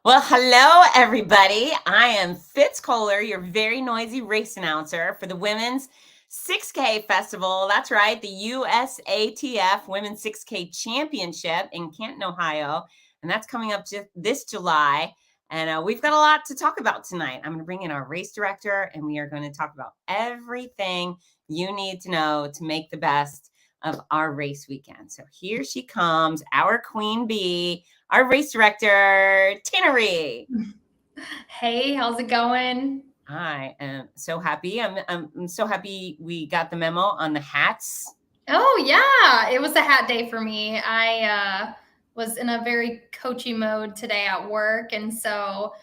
Well, hello, everybody. I am Fitz Kohler, your very noisy race announcer for the Women's 6K Festival. That's right, the USATF Women's 6K Championship in Canton, Ohio. And that's coming up this July. And we've got a lot to talk about tonight. I'm going to bring in our race director, and we are going to talk about everything you need to know to make the best of our race weekend. So here she comes, our queen bee, our race director, Tina. Hey, how's it going? I am so happy. I'm so happy we got the memo on the hats. Oh yeah, it was a hat day for me. I was in a very coachy mode today at work, and so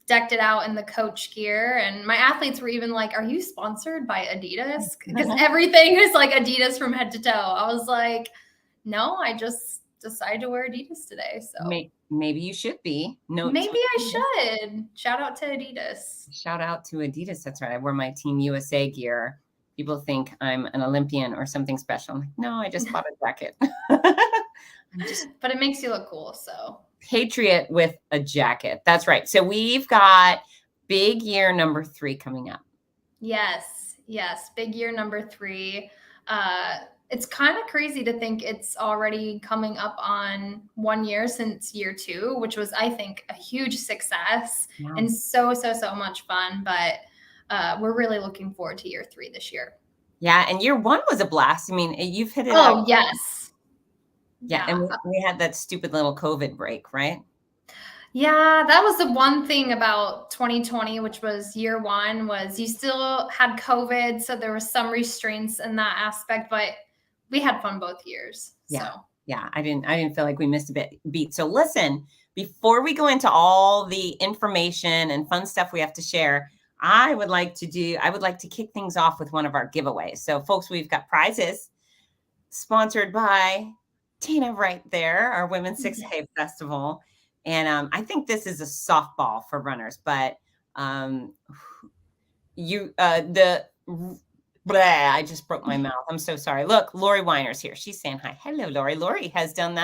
decked it out in the coach gear. And my athletes were even like, "Are you sponsored by Adidas?" Because everything is like Adidas from head to toe. I was like, "No, I just decided to wear Adidas today." So maybe you should be. No, maybe I should. Shout out to Adidas. Shout out to Adidas. That's right. I wore my Team USA gear. People think I'm an Olympian or something special. I'm like, no, I just bought a jacket. But it makes you look cool. So patriot with a jacket. That's right. So we've got big year number 3 coming up. Yes. Big year number 3. It's kind of crazy to think it's already coming up on 1 year since year 2, which was, I think, a huge success and so much fun. But we're really looking forward to year 3 this year. Yeah. And year 1 was a blast. I mean, you've hit it. Oh, yes. Yeah. And we had that stupid little COVID break, right? Yeah, that was the one thing about 2020, which was year 1, was you still had COVID. So there was some restraints in that aspect, but we had fun both years. Yeah. I didn't feel like we missed a beat. So listen, before we go into all the information and fun stuff we have to share, I would like to kick things off with one of our giveaways. So folks, we've got prizes sponsored by Tina right there, our Women's 6K Festival. And I think this is a softball for runners, but I just broke my mouth. I'm so sorry. Look, Lori Weiner's here. She's saying hi. Hello, Lori. Lori has done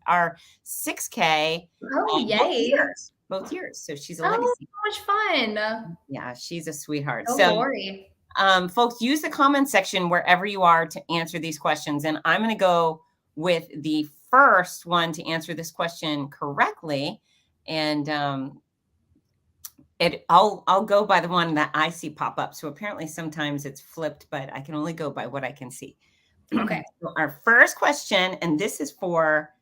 our 6K. Oh, yay. Both years. So she's a legacy. So much fun. Yeah, she's a sweetheart. Oh, so Lori. Folks, use the comment section wherever you are to answer these questions. And I'm going to go with the first one to answer this question correctly. And I'll go by the one that I see pop up. So apparently sometimes it's flipped, but I can only go by what I can see. Okay. So our first question, and this is for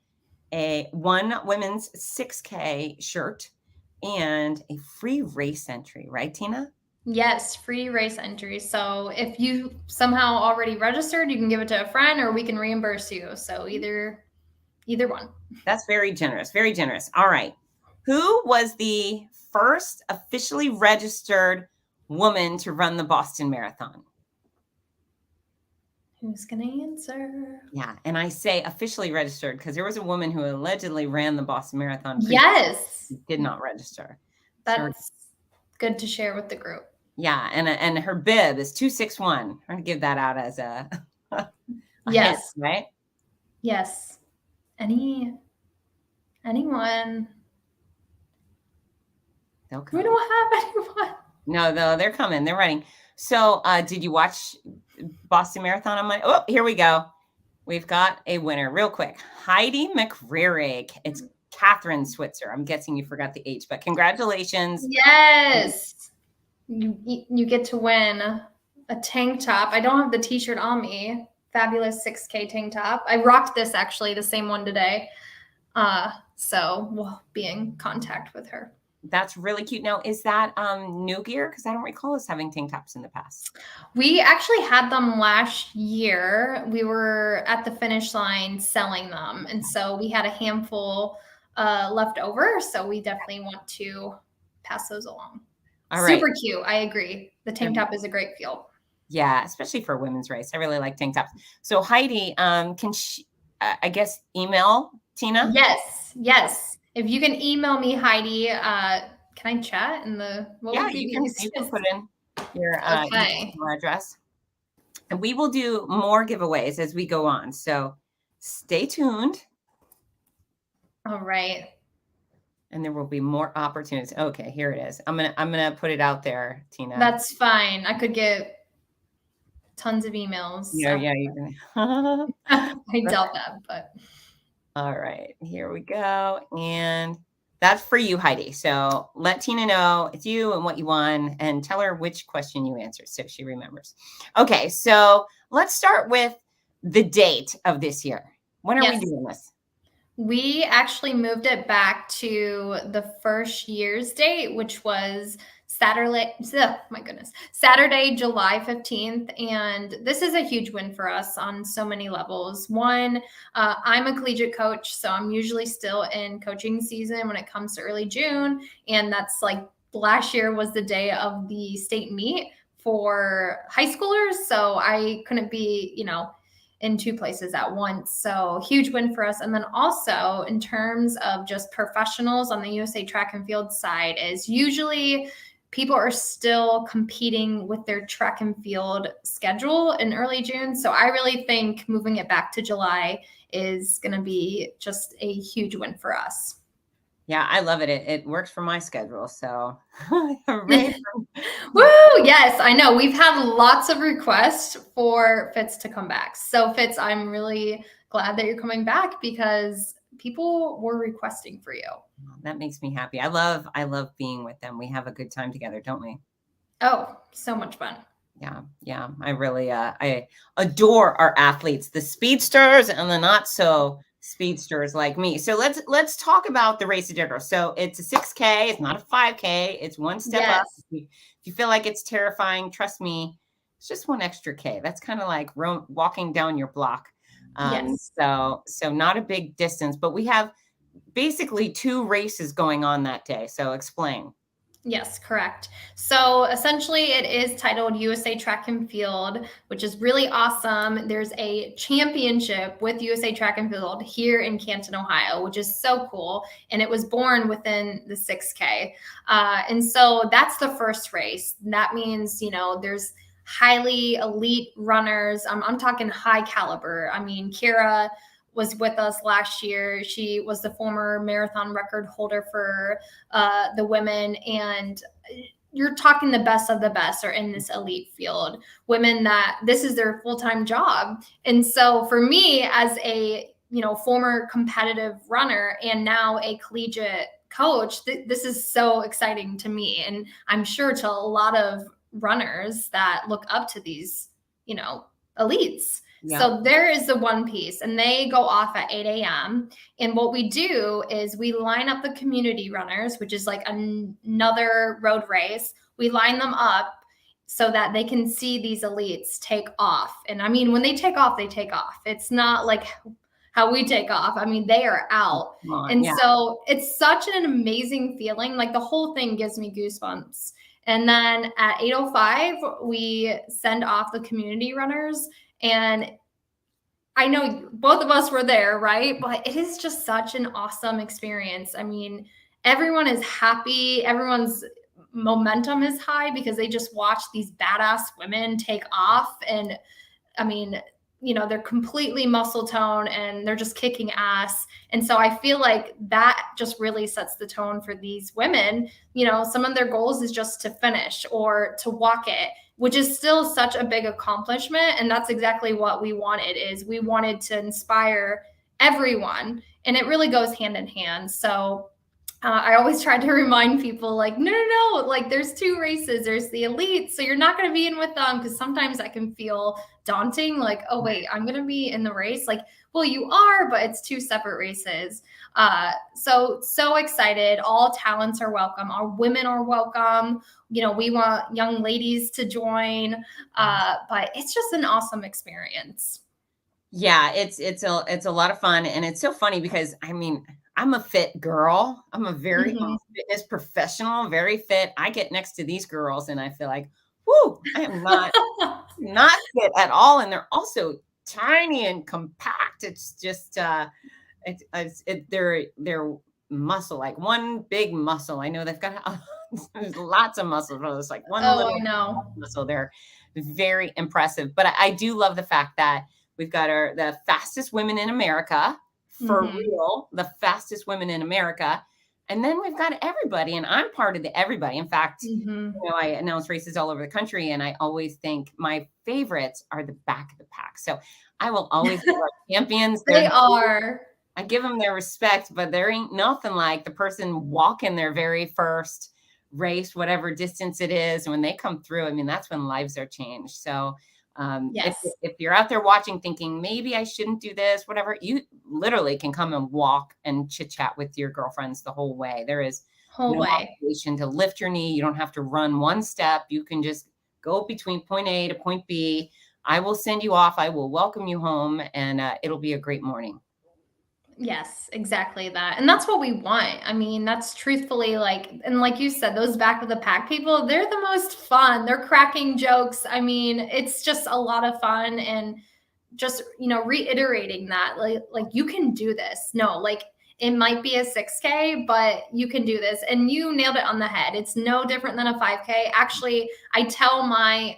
a one women's 6K shirt and a free race entry, right, Tina? Yes, free race entry. So if you somehow already registered, you can give it to a friend or we can reimburse you. So either one. That's very generous. Very generous. All right. Who was the first officially registered woman to run the Boston Marathon? Who's going to answer? Yeah. And I say officially registered because there was a woman who allegedly ran the Boston Marathon. Yes. Did not register. That's good to share with the group. Yeah. And her bib is 261. I'm going to give that out as a yes. hint, right? Yes. Anyone? We don't have anyone. No, they're coming. They're running. So did you watch Boston Marathon on Monday? Oh, here we go. We've got a winner real quick. Heidi McRearig. It's Catherine Switzer. I'm guessing you forgot the H, but congratulations. Yes. You get to win a tank top. I don't have the t-shirt on me. Fabulous 6K tank top. I rocked this actually, the same one today. So we'll be in contact with her. That's really cute. Now, is that new gear? Because I don't recall us having tank tops in the past. We actually had them last year. We were at the finish line selling them. And so we had a handful left over. So we definitely want to pass those along. All right. Super cute. I agree. The tank top is a great feel. Yeah, especially for a women's race. I really like tank tops. So Heidi, can she, I guess, email Tina? Yes. If you can email me, Heidi, can I chat in the? You can put in your email address, and we will do more giveaways as we go on. So stay tuned. All right. And there will be more opportunities. Okay, here it is. I'm gonna put it out there, Tina. That's fine. I could get tons of emails. Yeah, you can. I doubt that, but All right, here we go. And that's for you, Heidi. So let Tina know it's you and what you won, and tell her which question you answered so she remembers. Okay, so let's start with the date of this year. When are we doing this? We actually moved it back to the first year's date, which was Saturday, oh my goodness, Saturday, July 15th. And this is a huge win for us on so many levels. One, I'm a collegiate coach, so I'm usually still in coaching season when it comes to early June. And that's like last year was the day of the state meet for high schoolers. So I couldn't be, in two places at once. So huge win for us. And then also in terms of just professionals on the USA track and field side is usually people are still competing with their track and field schedule in early June. So I really think moving it back to July is going to be just a huge win for us. Yeah, I love it. It works for my schedule. So Woo! Yes, I know. We've had lots of requests for Fitz to come back. So Fitz, I'm really glad that you're coming back because people were requesting for you. That makes me happy. I love being with them. We have a good time together, don't we? Oh, so much fun. Yeah. I really I adore our athletes, the speedsters and the not so speedsters like me. So let's talk about the race of Digger. So it's a 6K, it's not a 5K, it's one step up. If you feel like it's terrifying, trust me, it's just one extra K. That's kind of like walking down your block. So not a big distance, but we have basically 2 races going on that day. So explain. Yes, correct. So essentially it is titled USA Track and Field, which is really awesome. There's a championship with USA Track and Field here in Canton, Ohio, which is so cool. And it was born within the 6K. And so that's the first race. That means, there's highly elite runners. I'm talking high caliber. I mean, Kira was with us last year. She was the former marathon record holder for the women. And you're talking the best of the best are in this elite field, women that this is their full-time job. And so for me as a, former competitive runner and now a collegiate coach, this is so exciting to me. And I'm sure to a lot of runners that look up to these, elites. Yeah. So there is the one piece and they go off at 8 a.m. And what we do is we line up the community runners, which is like another road race. We line them up so that they can see these elites take off. And I mean, when they take off, they take off. It's not like how we take off. I mean, they are out. So it's such an amazing feeling. Like the whole thing gives me goosebumps. And then at 8:05, we send off the community runners. And I know both of us were there, right? But it is just such an awesome experience. I mean, everyone is happy. Everyone's momentum is high because they just watch these badass women take off. And I mean, they're completely muscle tone and they're just kicking ass. And so I feel like that just really sets the tone for these women. Some of their goals is just to finish or to walk it, which is still such a big accomplishment. And that's exactly what we wanted is we wanted to inspire everyone. And it really goes hand in hand. So I always try to remind people like, no, like there's 2 races. There's the elite. So you're not going to be in with them because sometimes that can feel daunting. Like, oh, wait, I'm going to be in the race. Like, well, you are, but it's 2 separate races. So excited. All talents are welcome. Our women are welcome. We want young ladies to join, but it's just an awesome experience. Yeah, it's a lot of fun. And it's so funny because I mean, I'm a fit girl. I'm a very fitness professional, very fit. I get next to these girls and I feel like, whoo, I am not fit at all. And they're also tiny and compact. It's just, they're muscle, like one big muscle. I know they've got there's lots of muscles. It's like one little muscle. They're very impressive. But I do love the fact that we've got the fastest women in America. For real, the fastest women in America. And then we've got everybody, and I'm part of the everybody. In fact, I announce races all over the country, and I always think my favorites are the back of the pack. So I will always give our champions They are. I give them their respect, but there ain't nothing like the person walking their very first race, whatever distance it is. And when they come through, I mean, that's when lives are changed. So Yes. if you're out there watching thinking maybe I shouldn't do this, whatever, you literally can come and walk and chit chat with your girlfriends the whole way. There is Whole no way. obligation to lift your knee. You don't have to run one step. You can just go between point A to point B. I will send you off. I will welcome you home, and it'll be a great morning. Yes, exactly that. And that's what we want. I mean, that's truthfully like, and like you said, those back of the pack people, they're the most fun. They're cracking jokes. I mean, it's just a lot of fun. And just, reiterating that, like you can do this. No, like it might be a 6K, but you can do this. And you nailed it on the head. It's no different than a 5K. Actually, I tell my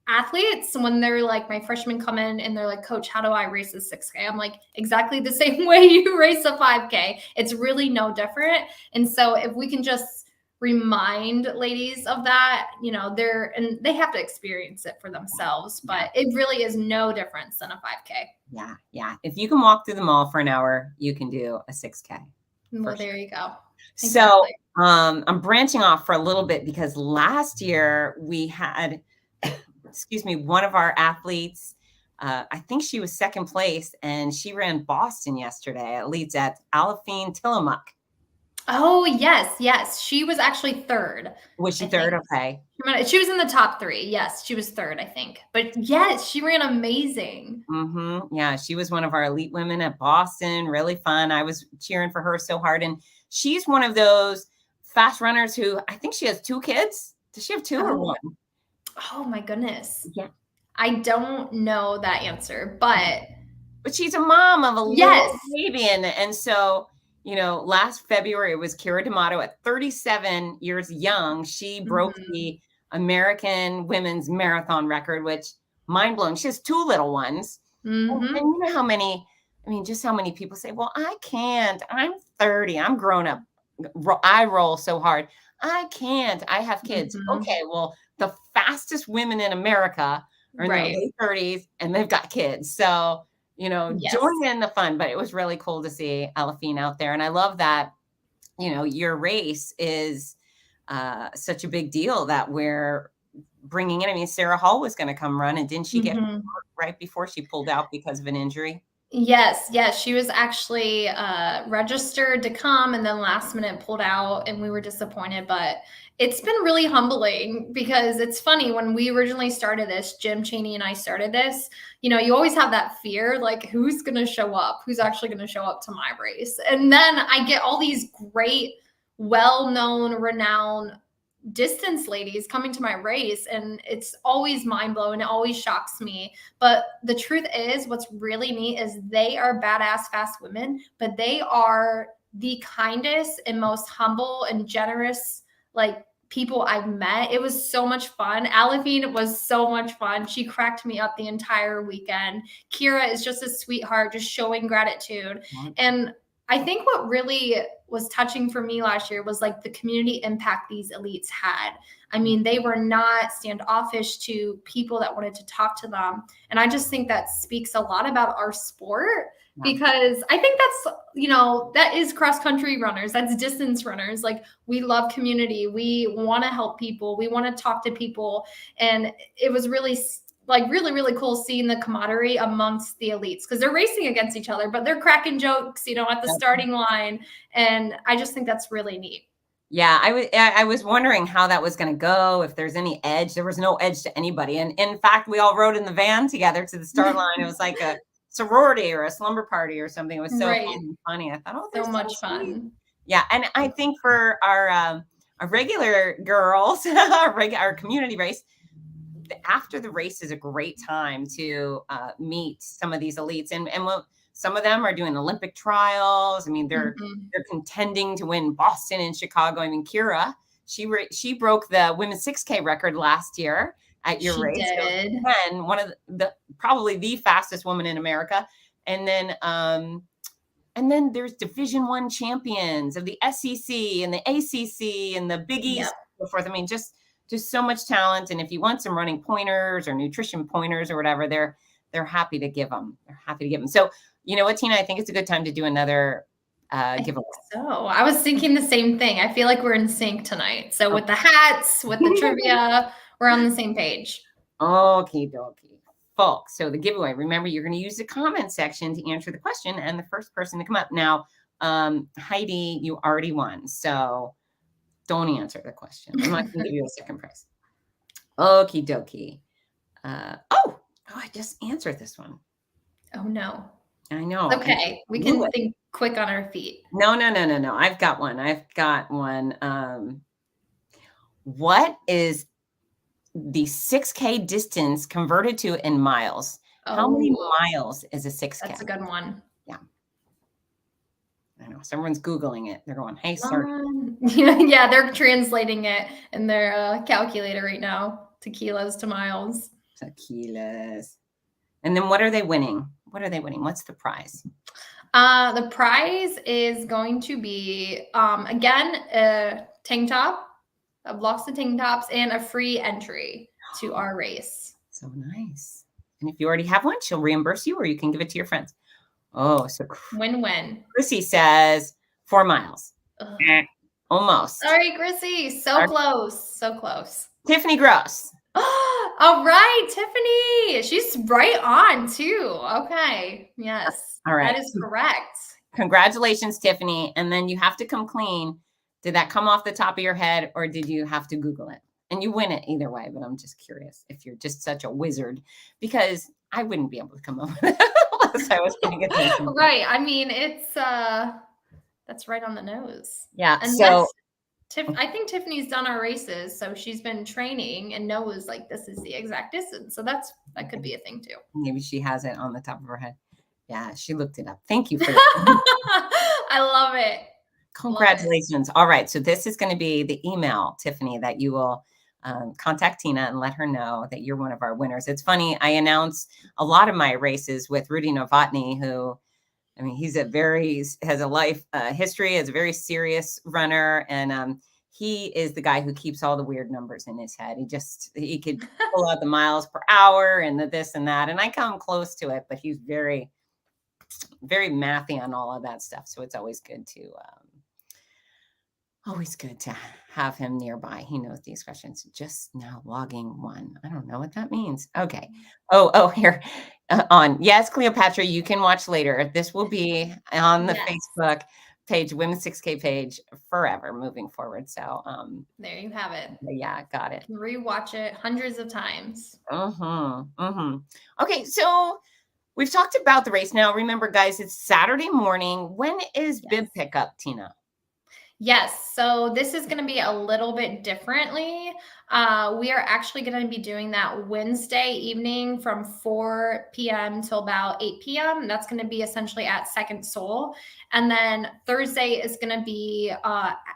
athletes when they're like, my freshmen come in and they're like, coach, how do I race a 6K? I'm like, exactly the same way you race a 5K. It's really no different. And so if we can just remind ladies of that, and they have to experience it for themselves, but it really is no difference than a 5K. Yeah. Yeah. If you can walk through the mall for an hour, you can do a 6K. Well, there you go. Exactly. So I'm branching off for a little bit because last year we had one of our athletes, I think she was second place, and she ran Boston yesterday. Leads at Alafine Tillamook. Oh, yes. She was actually third. Was she third? Okay. She was in the top 3. Yes, she was third, I think. But yes, she ran amazing. Yeah, she was one of our elite women at Boston. Really fun. I was cheering for her so hard. And she's one of those fast runners who I think she has 2 kids. Does she have 2 or 1? Oh my goodness. Yeah. I don't know that answer, but she's a mom of a little baby. And so, last February it was Kira D'Amato at 37 years young. She broke the American women's marathon record, which mind blowing. She has 2 little ones. And you know how many, just how many people say, well, I can't, I'm 30, I'm grown up. I roll so hard. I can't, I have kids. Okay. Well, the fastest women in America are in their late 30s and they've got kids. So, join in the fun, but it was really cool to see Alafine out there. And I love that, your race is such a big deal that we're bringing in. Sarah Hall was going to come run, and didn't she get hurt right before she pulled out because of an injury? Yes. She was actually registered to come and then last minute pulled out, and we were disappointed, but it's been really humbling because it's funny when we originally started this, Jim Chaney and I started this, you always have that fear, like who's going to show up? Who's actually going to show up to my race? And then I get all these great, well-known, renowned distance ladies coming to my race, and it's always mind-blowing. It always shocks me. But the truth is, what's really neat is they are badass fast women, but they are the kindest and most humble and generous people I've met. It was so much fun. Alafine was so much fun. She cracked me up the entire weekend. Kira is just a sweetheart, just showing gratitude. And I think what really was touching for me last year was the community impact these elites had. They were not standoffish to people that wanted to talk to them. And I just think that speaks a lot about our sport, because I think that's, that is cross country runners. That's distance runners. We love community. We want to help people. We want to talk to people. And it was really really, really cool seeing the camaraderie amongst the elites, because they're racing against each other, but they're cracking jokes, at the starting line. And I just think that's really neat. Yeah, I was wondering how that was going to go, if there's any edge. There was no edge to anybody. And in fact, we all rode in the van together to the start line. It was like a sorority or a slumber party or something. It was so fun and funny. I thought, so much fun. Yeah. And I think for our regular girls, our community race, after the race is a great time to meet some of these elites. And some of them are doing Olympic trials. They're contending to win Boston and Chicago. Kira, she broke the women's 6K record last year at your race. Did. And one of the probably the fastest woman in America. And then And then there's Division I champions of the SEC and the ACC and the Big East, and so forth. I mean, just so much talent. And if you want some running pointers or nutrition pointers or whatever, they're happy to give them. They're happy to give them. So, you know what, Tina, I think it's a good time to do another giveaway. So I was thinking the same thing. I feel like we're in sync tonight. So with the hats, with the trivia, we're on the same page. Okay, dokie. Folks, so the giveaway, remember, you're going to use the comment section to answer the question, and the first person to come up. Now, Heidi, you already won, so don't answer the question. I'm not going to give you a second prize. Okie dokie. Oh, I just answered this one. Oh, no. I know. Okay, we can think quick on our feet. No. I've got one. What is the 6K distance converted to in miles? How many miles is a 6K? That's a good one. Yeah. I know. Someone's Googling it. They're going, hey, sir. Yeah, they're translating it in their calculator right now to kilos to miles. So kilos. And then what are they winning? What's the prize? The prize is going to be, again, a tank top, lots of tank tops, and a free entry to our race. So nice. And if you already have one, she'll reimburse you, or you can give it to your friends. Oh, so win-win. Chrissy says 4 miles. Almost. Sorry, Chrissy. So close. Tiffany Gross. All right, Tiffany. She's right on too. Okay. Yes. All right. That is correct. Congratulations, Tiffany. And then you have to come clean. Did that come off the top of your head, or did you have to Google it? And you win it either way, but I'm just curious if you're just such a wizard, because I wouldn't be able to come up with it unless I was paying attention. Right. I mean, it's that's right on the nose. Yeah. And so I think Tiffany's done our races, so she's been training and knows like this is the exact distance. So that could be a thing too. Maybe she has it on the top of her head. Yeah, she looked it up. Thank you for that. I love it. Congratulations. All right. So this is going to be the email, Tiffany, that you will contact Tina and let her know that you're one of our winners. It's funny. I announce a lot of my races with Rudy Novotny, who, I mean, has a life history, is a very serious runner. And he is the guy who keeps all the weird numbers in his head. He could pull out the miles per hour and the this and that. And I come close to it, but he's very, very mathy on all of that stuff. So it's always good to have him nearby. He knows these questions. Just now logging one. I don't know what that means. Okay. Oh, here on. Yes, Cleopatra, you can watch later. This will be on the Facebook page, Women's 6K page, forever moving forward. So there you have it. Yeah, got it. You can rewatch it hundreds of times. Okay, so we've talked about the race. Now, remember, guys, it's Saturday morning. When is bib pickup, Tina? Yes. So this is going to be a little bit differently. We are actually going to be doing that Wednesday evening from 4 p.m. till about 8 p.m. That's going to be essentially at Second Soul. And then Thursday is going to be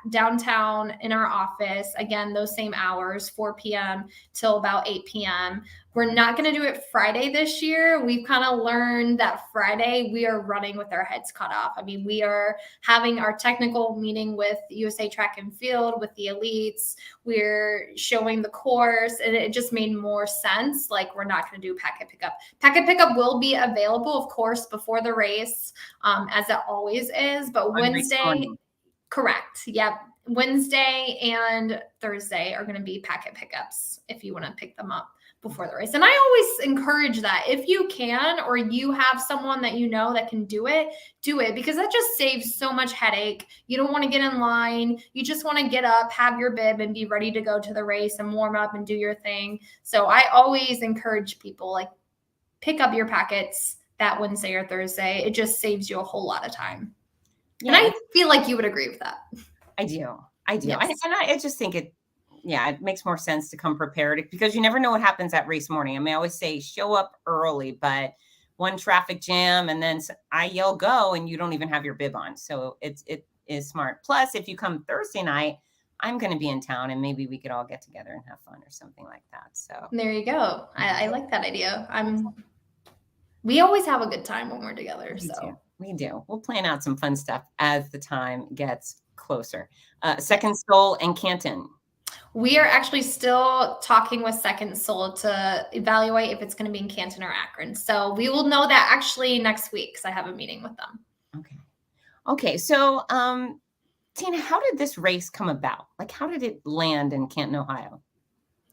downtown in our office. Again, those same hours, 4 p.m. till about 8 p.m. We're not going to do it Friday this year. We've kind of learned that Friday we are running with our heads cut off. I mean, we are having our technical meeting with USA Track and Field, with the elites. We're showing the course, and it just made more sense. Like, we're not going to do packet pickup. Packet pickup will be available, of course, before the race, as it always is. But Wednesday, correct. Yep. Wednesday and Thursday are going to be packet pickups if you want to pick them up before the race. And I always encourage that. If you can, or you have someone that you know that can do it, because that just saves so much headache. You don't want to get in line. You just want to get up, have your bib, and be ready to go to the race and warm up and do your thing. So I always encourage people, like, pick up your packets that Wednesday or Thursday. It just saves you a whole lot of time. Yeah. And I feel like you would agree with that. I do. Yes. I just think it makes more sense to come prepared, because you never know what happens at race morning. I mean, I always say show up early, but one traffic jam and then I yell go and you don't even have your bib on. So it is smart. Plus, if you come Thursday night, I'm going to be in town and maybe we could all get together and have fun or something like that. So there you go. I like that idea. We always have a good time when we're together. So We do. We'll plan out some fun stuff as the time gets closer. Second Soul and Canton. We are actually still talking with Second Soul to evaluate if it's going to be in Canton or Akron. So we will know that actually next week because I have a meeting with them. Okay. Okay. So, Tina, how did this race come about? Like, how did it land in Canton, Ohio?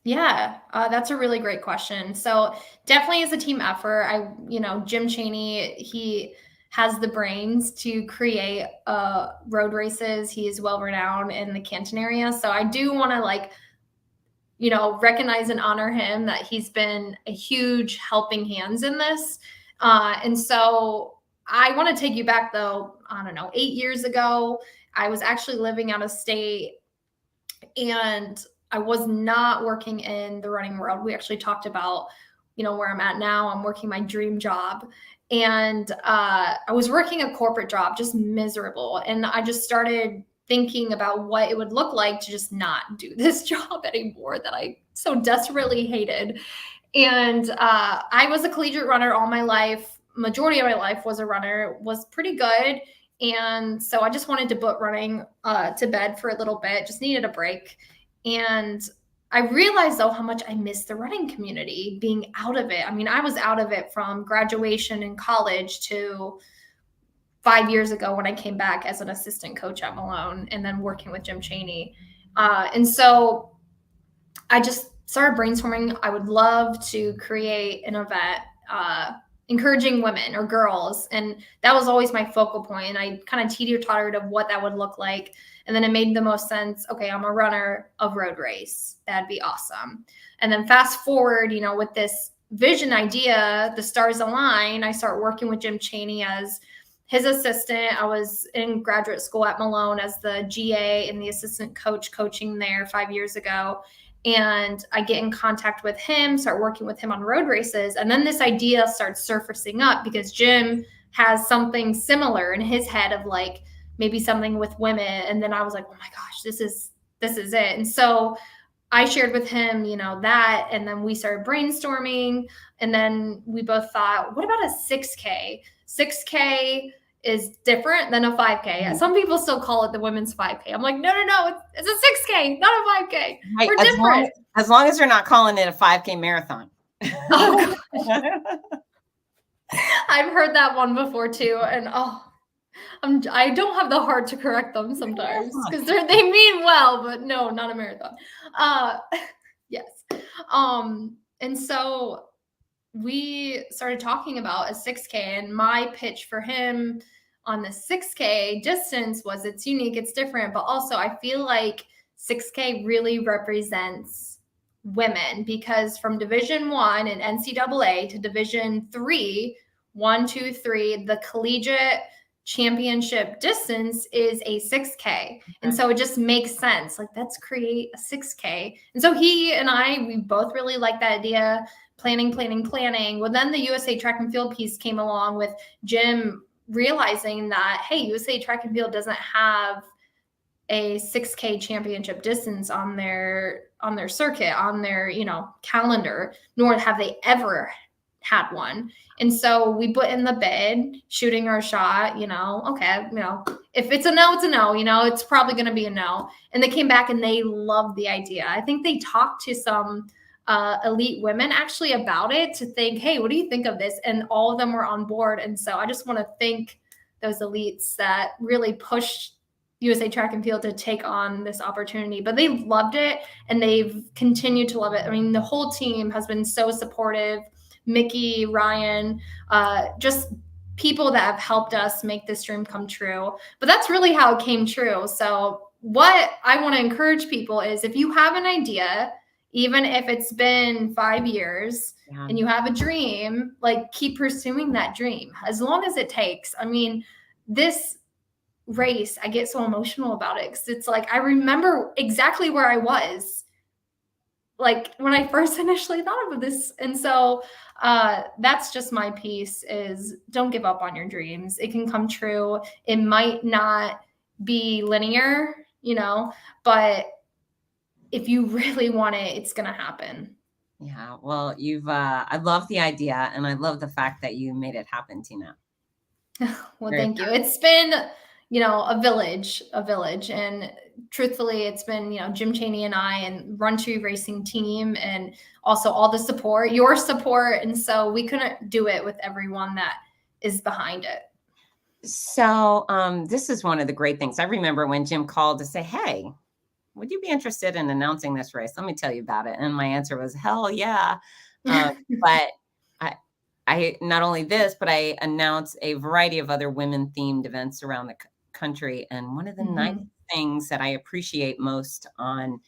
Yeah, that's a really great question. So definitely is a team effort. Jim Chaney, he has the brains to create road races. He is well renowned in the Canton area. So I do want to recognize and honor him that he's been a huge helping hands in this. And so I want to take you back though, I don't know, 8 years ago, I was actually living out of state and I was not working in the running world. We actually talked about, where I'm at now. I'm working my dream job. And I was working a corporate job, just miserable. And I just started thinking about what it would look like to just not do this job anymore that I so desperately hated. And I was a collegiate runner all my life. Majority of my life was a runner, was pretty good. And so I just wanted to put running to bed for a little bit, just needed a break. And I realized though how much I missed the running community, being out of it. I mean, I was out of it from graduation in college to 5 years ago when I came back as an assistant coach at Malone and then working with Jim Chaney. And so I just started brainstorming. I would love to create an event encouraging women or girls. And that was always my focal point. And I kind of teeter-tottered of what that would look like. And then it made the most sense. Okay, I'm a runner of road race. That'd be awesome. And then fast forward, with this vision idea, the stars align. I start working with Jim Chaney as his assistant. I was in graduate school at Malone as the GA and the assistant coach coaching there 5 years ago. And I get in contact with him, start working with him on road races. And then this idea starts surfacing up because Jim has something similar in his head of like maybe something with women. And then I was like, oh my gosh, this is it. And so I shared with him, that, and then we started brainstorming. And then we both thought, what about a 6K? 6K is different than a 5K. Some people still call it the women's 5K. I'm like, no, it's a 6K, not a 5K. Right, we're different. As long as they're not calling it a 5K marathon. Oh, I've heard that one before too. And I don't have the heart to correct them sometimes because they mean well, but no, not a marathon. Yes. And so we started talking about a 6K, and my pitch for him on the 6K distance was it's unique, it's different, but also I feel like 6K really represents women because from Division 1 in NCAA to Division 3, 1, 2, 3, the collegiate championship distance is a 6K. And so it just makes sense. Like, let's create a 6K. And so he and we both really like that idea. Planning. Well, then the USA Track and Field piece came along with Jim realizing that, hey, USA Track and Field doesn't have a 6K championship distance on their circuit, on their, calendar, nor have they ever had one. And so we put in the bid, shooting our shot, okay, if it's a no, it's a no, it's probably going to be a no. And they came back and they loved the idea. I think they talked to some elite women actually about it to think, hey, what do you think of this? And all of them were on board. And so I just want to thank those elites that really pushed USA Track and Field to take on this opportunity. But they loved it and they've continued to love it. I mean, the whole team has been so supportive. Mickey, Ryan, just people that have helped us make this dream come true. But that's really how it came true. So what I want to encourage people is if you have an idea, even if it's been 5 years and you have a dream, like keep pursuing that dream as long as it takes. I mean, this race, I get so emotional about it because it's like I remember exactly where I was like when I first initially thought of this. And so that's just my piece is don't give up on your dreams. It can come true. It might not be linear, but if you really want it, it's going to happen. Yeah. Well, I love the idea and I love the fact that you made it happen, Tina. Well, Very thank you. It's been, a village, and truthfully, it's been, Jim Chaney and I and Run Tree Racing team, and also all the support, your support. And so we couldn't do it with everyone that is behind it. So this is one of the great things. I remember when Jim called to say, hey, would you be interested in announcing this race? Let me tell you about it. And my answer was, hell yeah. But I not only this, but I announce a variety of other women themed events around the country. And one of the nice things that I appreciate most on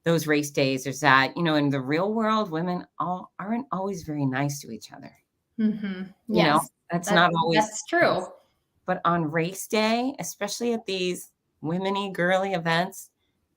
those race days is that, in the real world, women aren't always very nice to each other. Yes, That's not always that's true. But on race day, especially at these womeny, girly events,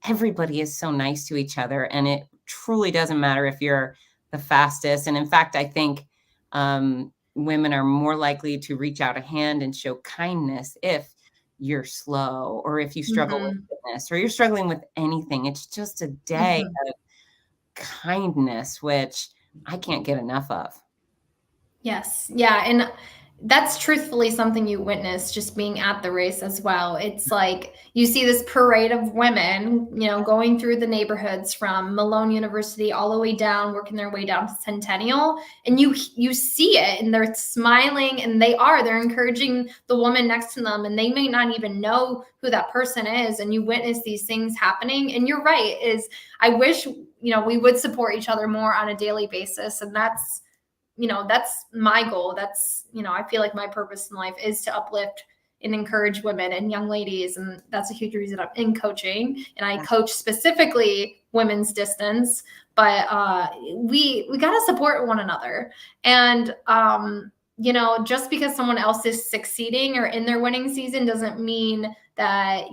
everybody is so nice to each other. And it truly doesn't matter if you're the fastest. And in fact, I think women are more likely to reach out a hand and show kindness if you're slow, or if you struggle with fitness, or you're struggling with anything. It's just a day of kindness, which I can't get enough of. Yes. Yeah. And that's truthfully something you witness just being at the race as well. It's like you see this parade of women, going through the neighborhoods from Malone University all the way down, working their way down to Centennial. And you see it, and they're smiling, and they're encouraging the woman next to them, and they may not even know who that person is. And you witness these things happening. And you're right, I wish, we would support each other more on a daily basis. And that's my goal. That's, I feel like my purpose in life is to uplift and encourage women and young ladies. And that's a huge reason I'm in coaching. And I coach specifically women's distance, but we got to support one another. And, just because someone else is succeeding or in their winning season doesn't mean that,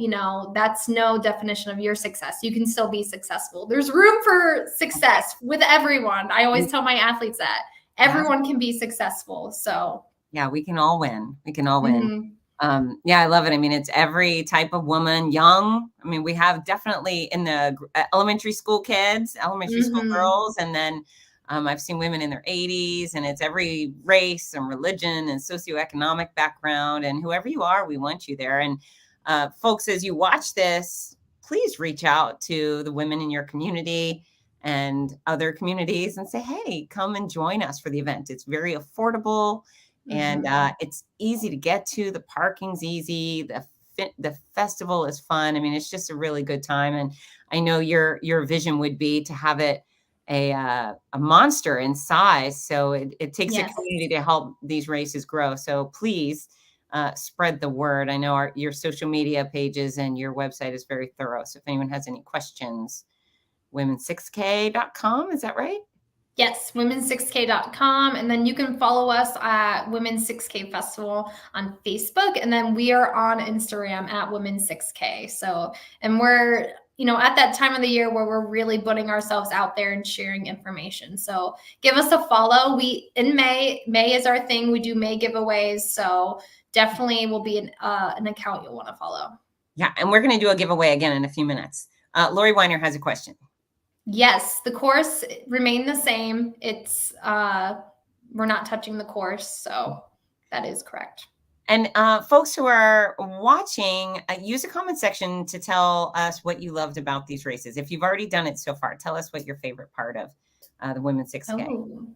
that's no definition of your success. You can still be successful. There's room for success with everyone. I always tell my athletes that. Everyone can be successful. So yeah, we can all win. We can all win. Yeah, I love it. I mean, it's every type of woman, young. I mean, we have definitely in the elementary school kids, elementary school girls, and then I've seen women in their 80s, and it's every race and religion and socioeconomic background, and whoever you are, we want you there. And folks, as you watch this, please reach out to the women in your community and other communities and say, hey, come and join us for the event. It's very affordable, and it's easy to get to. The parking's easy. The festival is fun. I mean, it's just a really good time. And I know your vision would be to have it a monster in size. So it takes a community to help these races grow. So please spread the word. I know your social media pages and your website is very thorough. So if anyone has any questions, women6k.com. Is that right? Yes, women6k.com. And then you can follow us at Women 6K Festival on Facebook. And then we are on Instagram at Women6K. So, and we're, at that time of the year where we're really putting ourselves out there and sharing information. So give us a follow. In May is our thing. We do May giveaways. So definitely will be an account you'll want to follow. Yeah. And we're going to do a giveaway again in a few minutes. Lori Weiner has a question. Yes, the course remained the same. It's we're not touching the course, so that is correct. And folks who are watching, use a comment section to tell us what you loved about these races. If you've already done it so far, tell us what your favorite part of the Women's 6K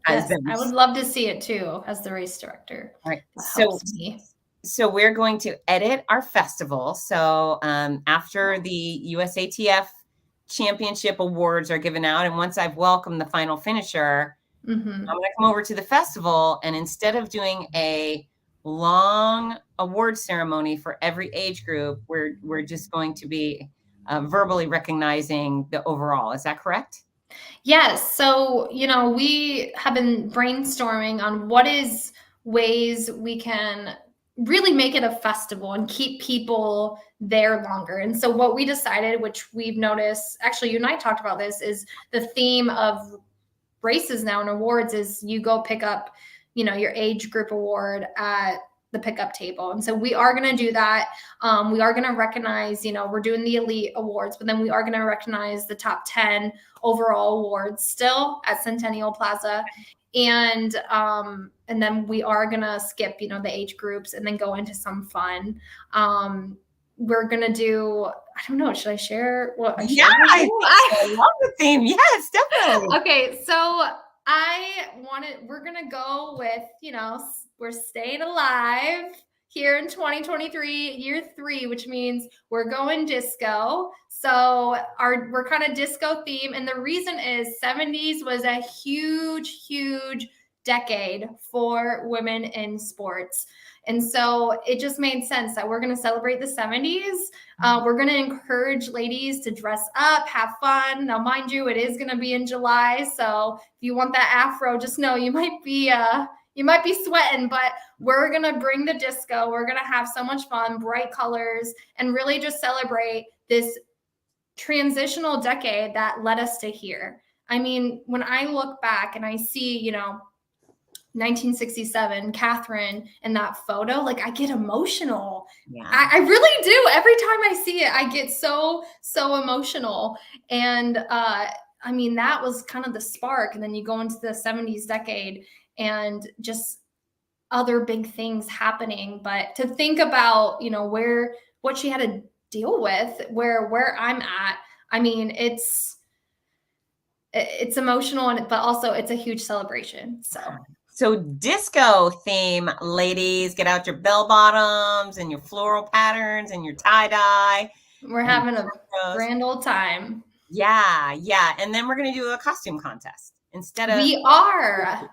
has been. I would love to see it too as the race director. All right. So we're going to edit our festival. So after the USATF championship awards are given out, and once I've welcomed the final finisher, I'm going to come over to the festival, and instead of doing a long award ceremony for every age group, we're just going to be verbally recognizing the overall. Is that correct? Yes. So, we have been brainstorming on what is ways we can really make it a festival and keep people there longer. And so what we decided, which we've noticed, actually you and I talked about this, is the theme of races now and awards is you go pick up, your age group award at the pickup table. And so we are going to do that. We are going to recognize, we're doing the elite awards, but then we are going to recognize the top 10 overall awards still at Centennial Plaza. And then we are going to skip, the age groups and then go into some fun. We're going to do, I don't know, should I share what I Yeah, I love the theme. Yes, definitely. Okay, so we're going to go with, we're staying alive here in 2023, year 3, which means we're going disco. So we're kind of disco theme. And the reason is 70s was a huge, huge decade for women in sports. And so it just made sense that we're going to celebrate the 70s. We're going to encourage ladies to dress up, have fun. Now, mind you, it is going to be in July. So if you want that afro, just know you might be sweating, but we're going to bring the disco. We're going to have so much fun, bright colors, and really just celebrate this transitional decade that led us to here. I mean, when I look back and I see, 1967, Catherine, and that photo, like I get emotional. Yeah. I really do. Every time I see it, I get so emotional. And I mean, that was kind of the spark. And then you go into the 70s decade and just other big things happening. But to think about, what she had to deal with, where I'm at, I mean, it's emotional, but also it's a huge celebration. So disco theme, ladies, get out your bell bottoms and your floral patterns and your tie-dye. We're having a grand old time. Yeah. And then we're going to do a costume contest instead of. We are.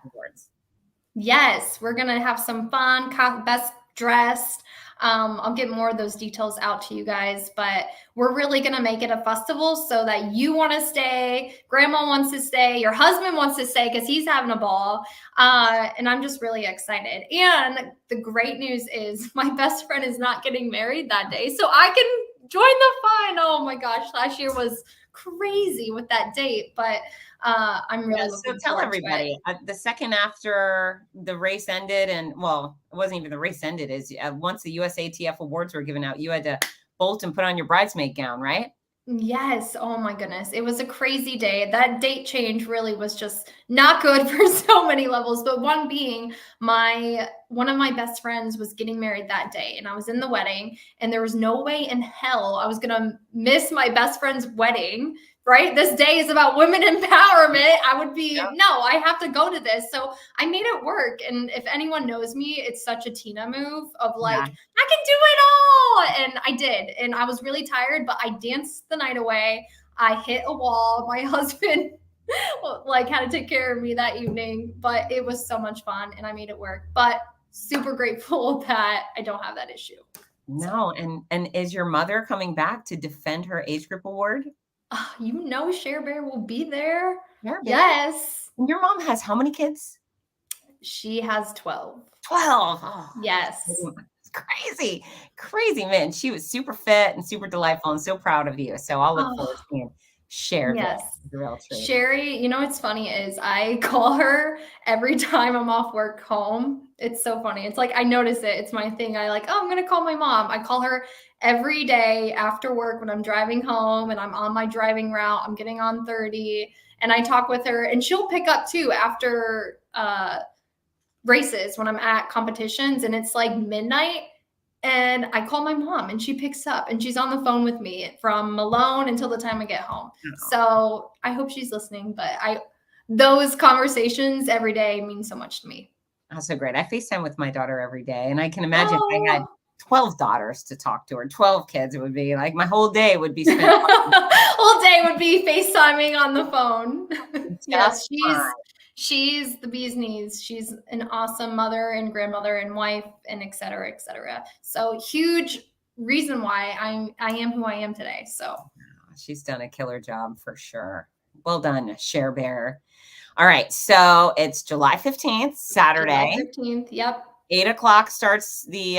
Yes, we're going to have some fun, best dressed. I'll get more of those details out to you guys, but we're really going to make it a festival so that you want to stay, grandma wants to stay, your husband wants to stay because he's having a ball. And I'm just really excited. And the great news is my best friend is not getting married that day, so I can join the fun. Oh my gosh, last year was crazy with that date, but I'm really looking so tell everybody the second after the race ended, and well, it wasn't even the race ended, is once the USATF awards were given out, you had to bolt and put on your bridesmaid gown, right? Yes. Oh my goodness. It was a crazy day. That date change really was just not good for so many levels, but one being one of my best friends was getting married that day, and I was in the wedding, and there was no way in hell I was going to miss my best friend's wedding. Right? This day is about women empowerment. I would be, no, I have to go to this. So I made it work. And if anyone knows me, it's such a Tina move of like, I can do it all. And I did. And I was really tired, but I danced the night away. I hit a wall. My husband had to take care of me that evening, but it was so much fun and I made it work. But super grateful that I don't have that issue. No. And is your mother coming back to defend her age group award? Cher Bear will be there. Yes. And your mom has how many kids? She has 12. 12. Oh, yes. It's crazy, man. She was super fit and super delightful and so proud of you. So I'll look forward to seeing Cher. Yes. Sherry, what's funny is I call her every time I'm off work home. It's so funny. It's like I notice it. It's my thing. I'm going to call my mom. I call her every day after work when I'm driving home and I'm on my driving route. I'm getting on 30 and I talk with her, and she'll pick up too after races when I'm at competitions and it's like midnight. And I call my mom and she picks up and she's on the phone with me from Malone until the time I get home. So I hope she's listening, but those conversations every day mean so much to me. That's so great. I FaceTime with my daughter every day, and I can imagine if I had 12 daughters to talk to, or 12 kids, it would be like my whole day would be spent. Whole day would be FaceTiming on the phone. Yes, she's the bee's knees. She's an awesome mother and grandmother and wife and et cetera, et cetera. So huge reason why I am who I am today. So she's done a killer job for sure. Well done, Cher Bear. All right. So it's July 15th, Saturday. July 15th. Yep. 8:00 starts the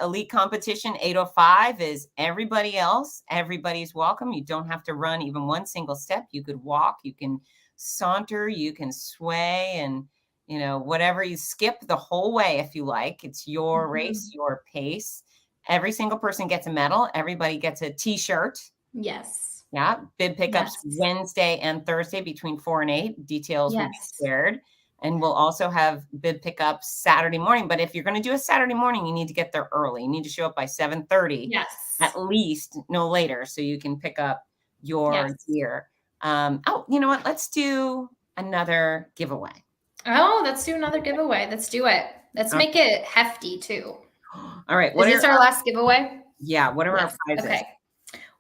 elite competition. 8:05 is everybody else. Everybody's welcome. You don't have to run even one single step. You could walk, you can saunter, you can sway, and whatever, you skip the whole way if you like. It's your race, your pace. Every single person gets a medal. Everybody gets a t-shirt. Yes. Yeah. Bib pickups Wednesday and Thursday between 4 and 8. Details will be shared. And we'll also have bib pickups Saturday morning. But if you're going to do a Saturday morning, you need to get there early. You need to show up by 7:30 at least, no later, so you can pick up your gear. Oh, you know what? Let's do another giveaway. Oh, let's do another giveaway. Let's do it. Let's make it hefty too. All right. Is this our last giveaway? Yeah. What are our prizes? Okay.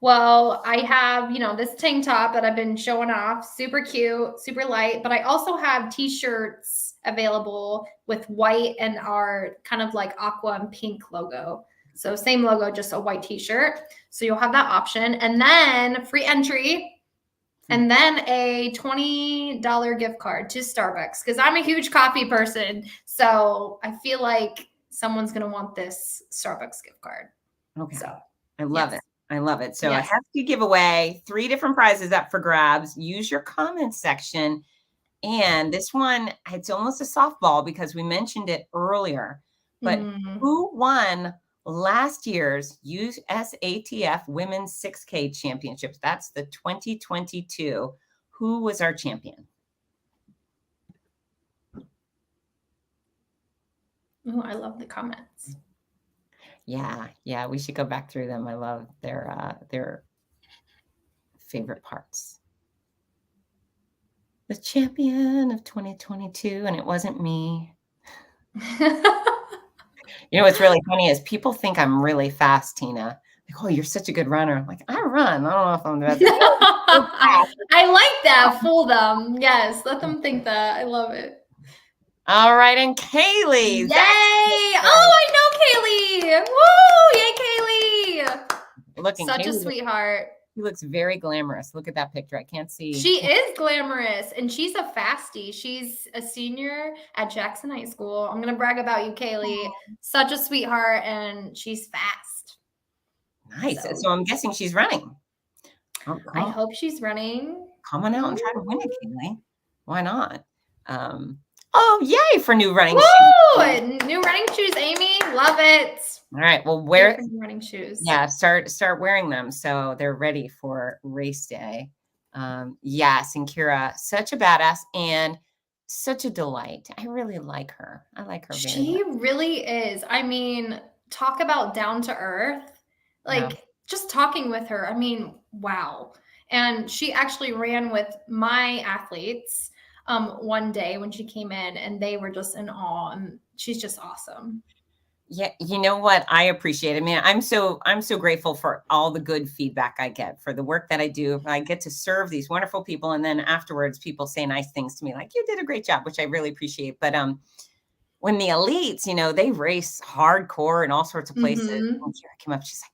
Well, I have, this tank top that I've been showing off, super cute, super light, but I also have t-shirts available with white and our kind of like aqua and pink logo. So same logo, just a white t-shirt. So you'll have that option. And then free entry. And then a $20 gift card to Starbucks, because I'm a huge coffee person. So I feel like someone's going to want this Starbucks gift card. Okay. So I love it. I love it. So I have to give away 3 different prizes up for grabs. Use your comments section. And this one, it's almost a softball because we mentioned it earlier. But who won last year's USATF Women's 6K Championships? That's the 2022. Who was our champion? Oh, I love the comments. Yeah, we should go back through them. I love their favorite parts. The champion of 2022, and it wasn't me. What's really funny is people think I'm really fast, Tina. Like, oh, you're such a good runner. I'm like, I run. I don't know if I'm the best. I like that. Fool them. Yes, let them think that. I love it. All right, and Kaylee. Yay! Oh, I know Kaylee. Woo! Yay, Kaylee. Such a sweetheart. She looks very glamorous. Look at that picture. I can't see. She is glamorous, and she's a fastie. She's a senior at Jackson High School. I'm going to brag about you, Kaylee. Such a sweetheart, and she's fast. Nice. So I'm guessing she's running. I hope she's running. Come on out and try to win it, Kaylee. Why not? Oh, yay for new running shoes. New running shoes, Amy. Love it. All right. Well, wear running shoes. Yeah, start wearing them so they're ready for race day. Yes, and Kira, such a badass and such a delight. I really like her. I like her very She really is. I mean, talk about down to earth. Like just talking with her. I mean, wow. And she actually ran with my athletes one day when she came in, and they were just in awe, and she's just awesome. Yeah, you know what? I appreciate it. I mean, I'm so grateful for all the good feedback I get for the work that I do. I get to serve these wonderful people, and then afterwards people say nice things to me like, you did a great job, which I really appreciate. But when the elites, they race hardcore in all sorts of places. And Kira came up, she's like,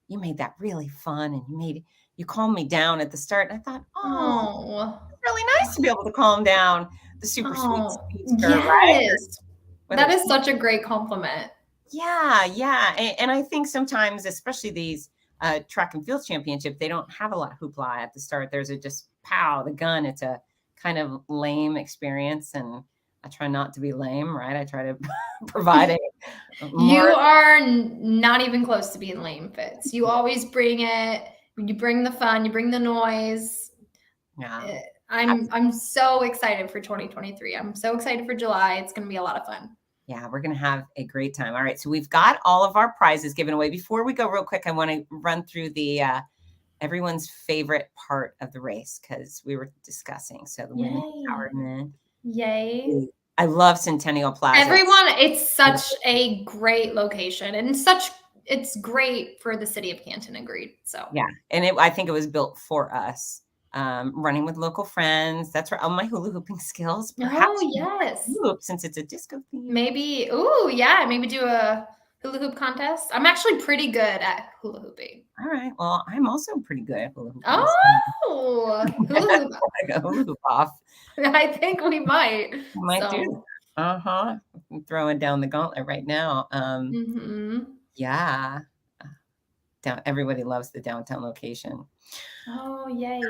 you made that really fun, and you calmed me down at the start. And I thought, oh, it's really nice to be able to calm down the super sweet speedster, right? That is such a great compliment. Yeah. And I think sometimes, especially these track and field championships, they don't have a lot of hoopla at the start. There's just pow, the gun. It's a kind of lame experience. And I try not to be lame, right? I try to provide it. You are not even close to being lame, Fitz. You always bring it. You bring the fun. You bring the noise. Yeah. I'm so excited for 2023. I'm so excited for July. It's going to be a lot of fun. Yeah, we're going to have a great time. All right. So we've got all of our prizes given away. Before we go real quick, I want to run through the everyone's favorite part of the race, because we were discussing. So the women's empowerment. Yay. I love Centennial Plaza. Everyone, it's such a great location, and it's great for the city of Canton. Agreed. So yeah. And I think it was built for us. Running with local friends. That's where all my hula hooping skills. Perhaps yes. Hoop, since it's a disco theme. Maybe. Oh, yeah. Maybe do a hula hoop contest. I'm actually pretty good at hula hooping. All right. Well, I'm also pretty good at hula hooping. Oh, hula hoop. Like a hula hoop off. I think we might. We might do. I'm throwing down the gauntlet right now. Yeah. Everybody loves the downtown location. Oh, yay.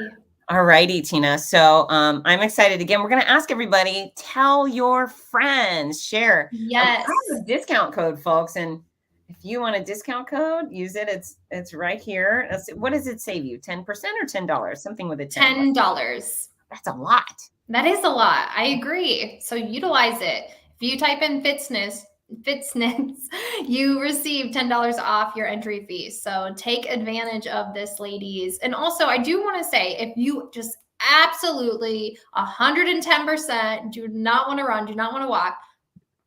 All righty, Tina. So I'm excited. Again, we're going to ask everybody, tell your friends, share. I Yes. have a discount code, folks. And if you want a discount code, use it. It's right here. What does it save you? 10% or $10? Something with a 10. $10. That's a lot. That is a lot. I agree. So utilize it. If you type in Fitzness, you receive $10 off your entry fee. So take advantage of this, ladies. And also, I do want to say, if you just absolutely 110% do not want to run, do not want to walk,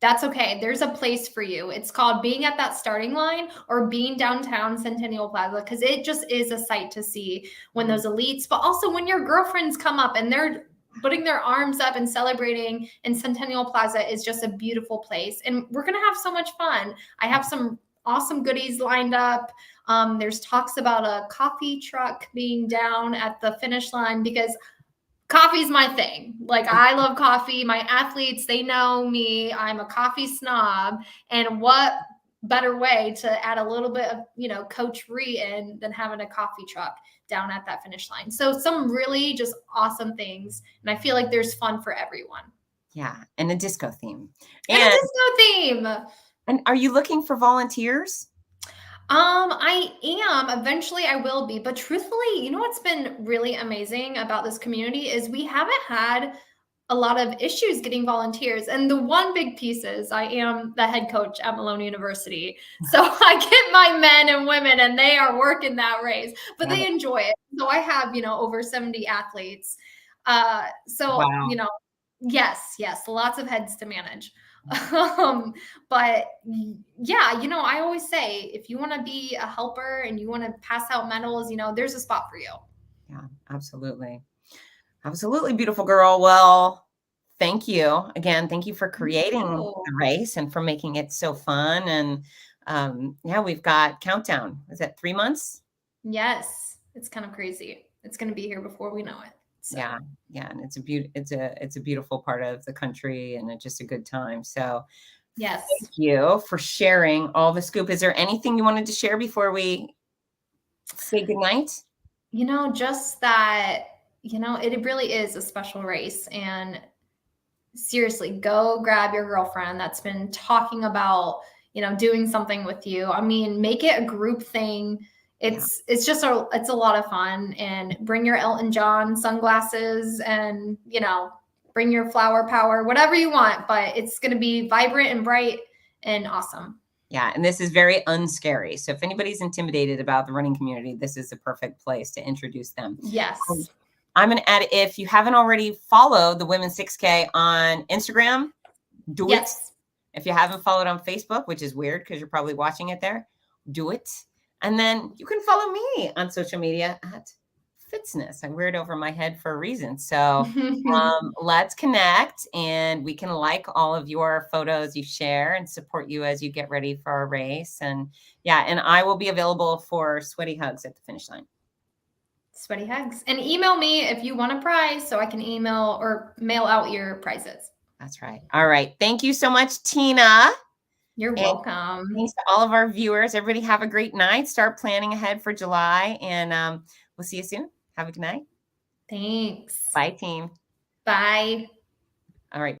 that's okay. There's a place for you. It's called being at that starting line or being downtown Centennial Plaza, because it just is a sight to see when those elites, but also when your girlfriends come up and they're putting their arms up and celebrating in Centennial Plaza is just a beautiful place. And we're going to have so much fun. I have some awesome goodies lined up. There's talks about a coffee truck being down at the finish line because coffee's my thing. Like, I love coffee. My athletes, they know me. I'm a coffee snob. And what better way to add a little bit of, coachry in than having a coffee truck down at that finish line. So some really just awesome things. And I feel like there's fun for everyone. Yeah. And a disco theme. And a disco theme. And are you looking for volunteers? I am. Eventually I will be. But truthfully, what's been really amazing about this community is we haven't had a lot of issues getting volunteers. And the one big piece is I am the head coach at Malone University. So I get my men and women and they are working that race, but they enjoy it. So I have, over 70 athletes. Wow. Yes, lots of heads to manage. But yeah, I always say, if you want to be a helper and you want to pass out medals, there's a spot for you. Yeah, absolutely. Absolutely, beautiful girl. Well, thank you again. Thank you for creating the race and for making it so fun. And yeah, we've got countdown. Is that 3 months? Yes, it's kind of crazy. It's going to be here before we know it. So. Yeah, and it's a beautiful part of the country, and it's just a good time. So, yes, thank you for sharing all the scoop. Is there anything you wanted to share before we say goodnight? Just that, it really is a special race. And seriously, go grab your girlfriend that's been talking about, doing something with you. I mean, make it a group thing. It's just it's a lot of fun. And bring your Elton John sunglasses and, bring your flower power, whatever you want, but it's going to be vibrant and bright and awesome. Yeah, and this is very unscary. So if anybody's intimidated about the running community, this is the perfect place to introduce them. Yes. I'm going to add, if you haven't already followed the Women's 6K on Instagram, do it. If you haven't followed on Facebook, which is weird because you're probably watching it there, do it. And then you can follow me on social media at Fitzness. I wear it over my head for a reason. So let's connect, and we can like all of your photos you share and support you as you get ready for our race. And yeah, and I will be available for sweaty hugs at the finish line. Sweaty hugs. And email me if you want a prize so I can email or mail out your prizes. That's right. All right. Thank you so much, Tina. You're welcome. Thanks to all of our viewers. Everybody have a great night. Start planning ahead for July, and we'll see you soon. Have a good night. Thanks. Bye, team. Bye. All right.